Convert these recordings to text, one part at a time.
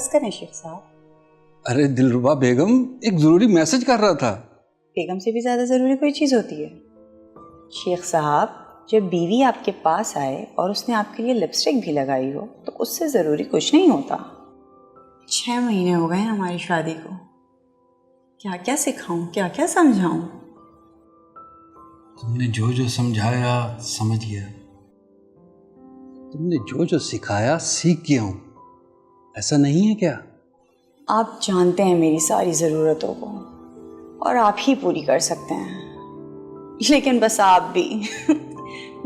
बस करें शेख साहब। अरे दिलरुबा बेगम, एक जरूरी मैसेज कर रहा था। बेगम से भी ज्यादा जरूरी कोई चीज होती है? शेख साहब, जब बीवी आपके पास आए और उसने आपके लिए लिपस्टिक भी लगाई हो तो उससे जरूरी कुछ नहीं होता। 6 महीने हो गए हमारी शादी को, क्या क्या सिखाऊं, क्या क्या समझाऊं? तुमने जो जो समझाया समझ गया, तुमने जो जो सिखाया सीख गया हूं, ऐसा नहीं है क्या? आप जानते हैं मेरी सारी ज़रूरतों को और आप ही पूरी कर सकते हैं, लेकिन बस आप भी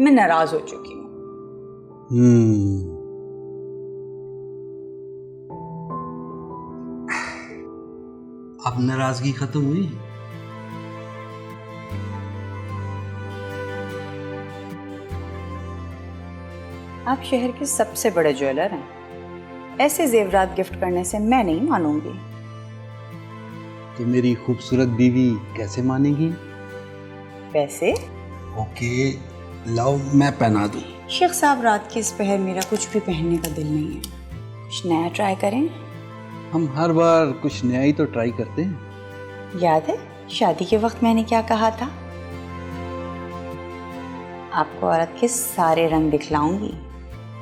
मैं नाराज हो चुकी हूँ। अब नाराजगी खत्म हुई? आप शहर के सबसे बड़े ज्वेलर हैं, ऐसे जेवरात गिफ्ट करने से मैं नहीं मानूंगी। तो मेरी खूबसूरत बीवी कैसे मानेगी? वैसे ओके, लाओ मैं पहना दूं। शेख साहब, रात के इस पहर मेरा कुछ भी पहनने का दिल नहीं है, कुछ नया ट्राई करें। हम हर बार कुछ नया ही तो ट्राई करते हैं। याद है शादी के वक्त मैंने क्या कहा था? आपको औरत के सारे रंग दिखलाऊंगी।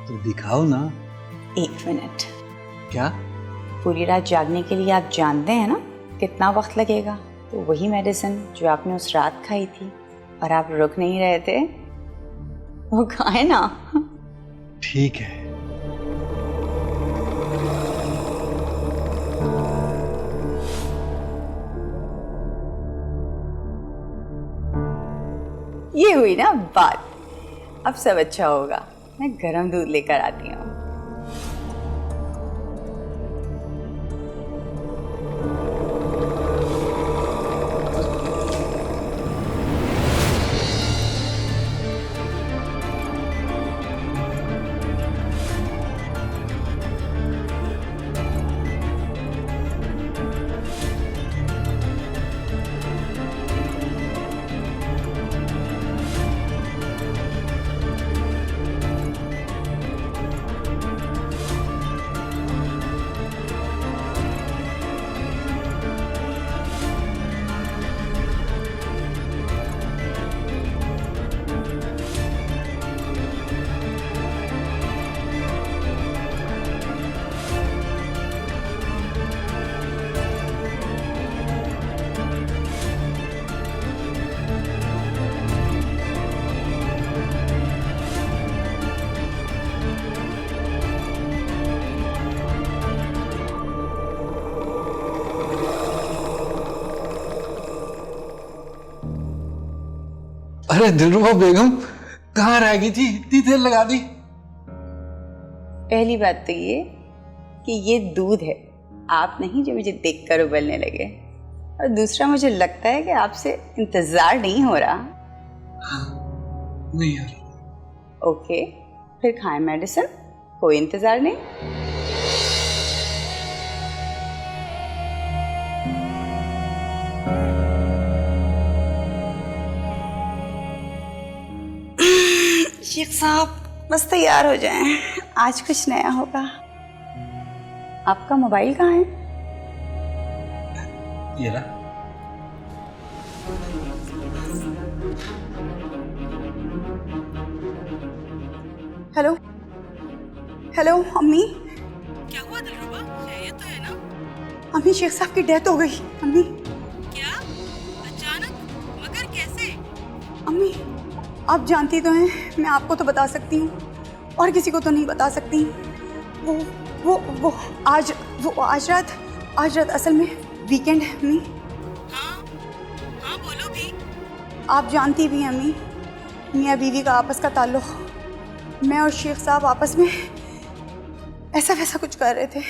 तो दिखाओ ना। 1 मिनट। क्या? पूरी रात जागने के लिए आप जानते हैं ना कितना वक्त लगेगा? तो वही मेडिसिन जो आपने उस रात खाई थी और आप रुक नहीं रहे थे, वो खाए ना। ठीक है। ये हुई ना बात। अब सब अच्छा होगा। मैं गरम दूध लेकर आती हूँ। अरे दिलरुबा बेगम, कहाँ रह गई थी? इतनी देर लगा दी। पहली बात तो ये कि ये दूध है, आप नहीं जो मुझे देखकर उबलने लगे। और दूसरा, मुझे लगता है कि आपसे इंतजार नहीं हो रहा। नहीं यार। ओके, फिर खाएं मेडिसिन, कोई इंतजार नहीं। शेख साहब, बस तैयार हो जाएं, आज कुछ नया होगा। आपका मोबाइल कहाँ है? ये रहा। हेलो हेलो अम्मी। क्या हुआ दिलरुबा? खैरियत तो है ना? अम्मी, शेख साहब की डेथ हो गई। अम्मी। क्या? अचानक? मगर कैसे? अम्मी, आप जानती तो हैं, मैं आपको तो बता सकती हूँ और किसी को तो नहीं बता सकती। वो आज रात असल में वीकेंड है अम्मी। हाँ बोलो भी। आप जानती भी हैं अम्मी, मियाँ बीवी का आपस का ताल्लुक, मैं और शेख साहब आपस में ऐसा वैसा कुछ कर रहे थे।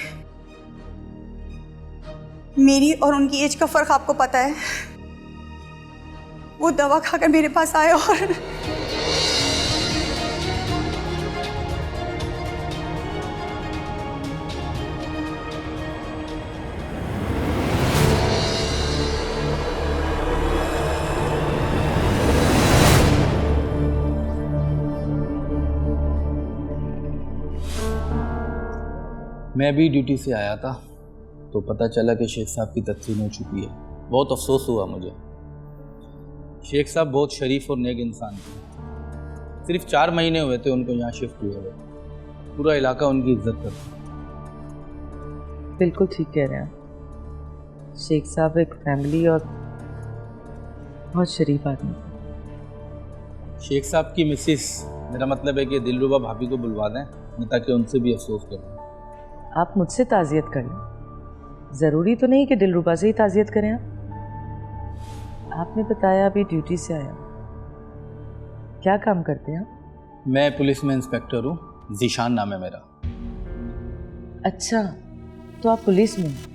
मेरी और उनकी एज का फर्क आपको पता है। वो दवा खाकर मेरे पास आए और मैं भी ड्यूटी से आया था तो पता चला कि शेख साहब की तदफीन हो चुकी है। बहुत अफसोस हुआ मुझे। शेख साहब बहुत शरीफ और नेक इंसान थे। सिर्फ 4 महीने हुए थे उनको यहाँ शिफ्ट हुए हुए। पूरा इलाका उनकी इज्जत करता। बिल्कुल ठीक कह रहे हैं आप। शेख साहब एक फैमिली और बहुत शरीफ आदमी। शेख साहब की मिसिस, मेरा मतलब है कि दिलरुबा भाभी को बुलवा दें, मैं ताकि उनसे भी अफसोस करूँ। आप मुझसे ताज़ियत कर लें, ज़रूरी तो नहीं कि दिलरुबा से ही ताज़ियत करें आप। आपने बताया अभी ड्यूटी से आया, क्या काम करते हैं आप? मैं पुलिस में इंस्पेक्टर हूँ, जीशान नाम है मेरा। अच्छा, तो आप पुलिस में हैं।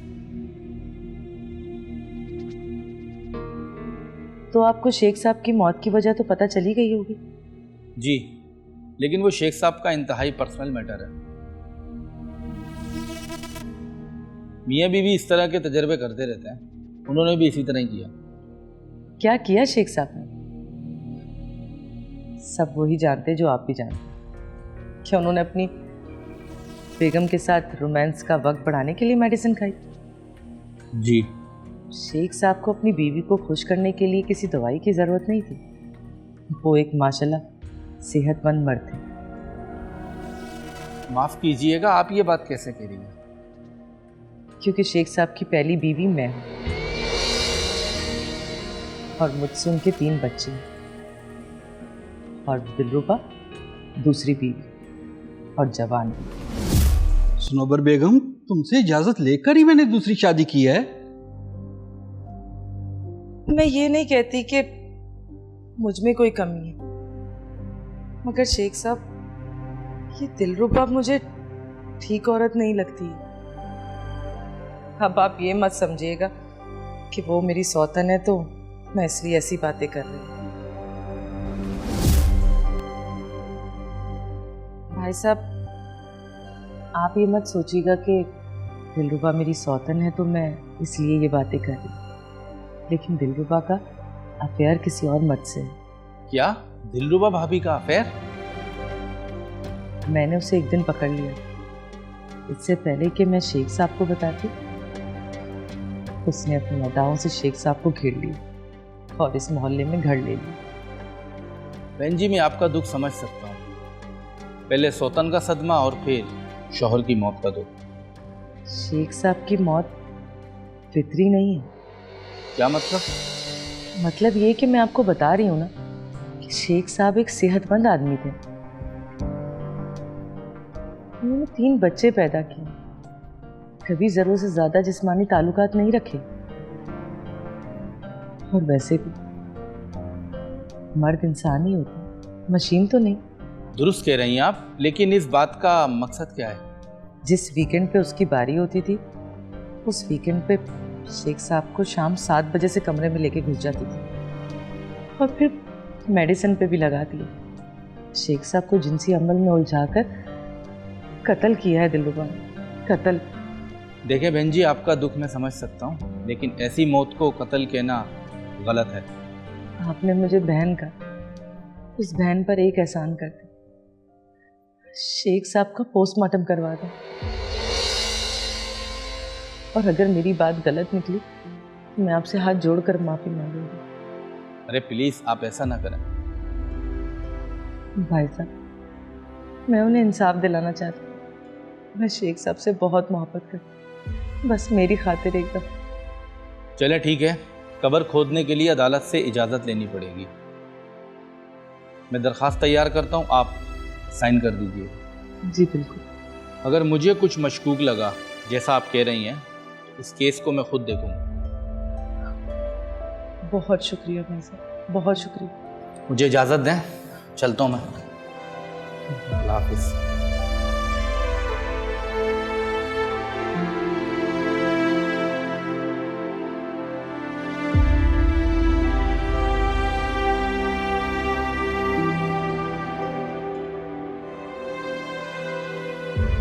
तो आपको शेख साहब की मौत की वजह तो पता चली गई होगी। जी, लेकिन वो शेख साहब का इंतहाई पर्सनल मैटर है। मियाँ बीवी इस तरह के तजर्बे करते रहते हैं, उन्होंने भी इसी तरह ही किया। क्या किया शेख साहब ने? सब वही जानते जो आप भी जानते। क्या उन्होंने अपनी बेगम के साथ रोमांस का वक्त बढ़ाने के लिए मेडिसिन खाई? जी। शेख साहब को अपनी बीवी को खुश करने के लिए किसी दवाई की ज़रूरत नहीं थी। वो एक माशाल्लाह सेहतमंद मर्द थे। माफ़ कीजिएगा, आप ये बात कैसे कह रही हैं? क्योंकि शेख साहब की पहली बीवी मैं हूँ और मुझसे उनके 3 बच्चे हैं, और दिलरुबा दूसरी बीवी और जवान भी। सनोबर बेगम, तुमसे इजाजत लेकर ही मैंने दूसरी शादी की है। मैं ये नहीं कहती कि मुझ में कोई कमी है, मगर शेख साहब, ये दिलरुबा मुझे ठीक औरत नहीं लगती। अब आप ये मत समझिएगा कि वो मेरी सौतन है तो मैं इसलिए ऐसी बातें कर रही हूँ। भाई साहब, आप ये मत सोचिएगा कि दिलरुबा मेरी सौतन है तो मैं इसलिए ये बातें कर रही हूँ। लेकिन दिलरुबा का अफेयर किसी और मर्द से है। क्या दिलरुबा भाभी का अफेयर? मैंने उसे एक दिन पकड़ लिया। इससे पहले कि मैं शेख साहब को बताती, उसने अपनी अदाओं से शेख साहब को घेर लिया और इस मोहल्ले में घर ले लिया। बहन जी, मैं आपका दुख समझ सकता हूँ। पहले सौतन का सदमा और फिर शौहर की मौत का दुख। शेख साहब की मौत फितरी नहीं है। क्या मतलब? मतलब ये कि मैं आपको बता रही हूँ ना कि शेख साहब एक सेहतमंद आदमी थे। उन्होंने 3 बच्चे पैदा किए, कभी जरूरत से ज्यादा जिस्मानी ताल्लुकात नहीं रखे। और वैसे भी मर्द इंसान ही होते, मशीन तो नहीं। दुरुस्त कह रही हैं आप, लेकिन इस बात का मकसद क्या है? जिस वीकेंड पे उसकी बारी होती थी, उस वीकेंड पे शेख साहब को शाम 7 बजे से कमरे में लेके घुस जाती थी और फिर मेडिसिन पे भी लगा दिया। शेख साहब को जिनसी अमल में उलझाकर कत्ल किया है दिलरुबा ने, कत्ल। देखें बहन जी, आपका दुख मैं समझ सकता हूँ, लेकिन ऐसी मौत को कत्ल कहना गलत है। आपने मुझे बहन का, उस बहन पर एक एहसान कर दे, शेख साहब का पोस्टमार्टम करवा दो। और अगर मेरी बात गलत निकली तो मैं आपसे हाथ जोड़कर माफी मांगूंगी। अरे प्लीज, आप ऐसा ना करें। भाई साहब, मैं उन्हें इंसाफ दिलाना चाहती हूँ। मैं शेख साहब से बहुत मोहब्बत करती हूँ, बस मेरी खातिर एक दफा। चले ठीक है, कब्र खोदने के लिए अदालत से इजाज़त लेनी पड़ेगी। मैं दरख्वास्त तैयार करता हूँ, आप साइन कर दीजिए। जी बिल्कुल। अगर मुझे कुछ मशकूक लगा, जैसा आप कह रही हैं, तो इस केस को मैं खुद देखूँगा। बहुत शुक्रिया भाई साहब, बहुत शुक्रिया। मुझे इजाज़त दें, चलता हूँ मैं। अल्लाह हाफिज़।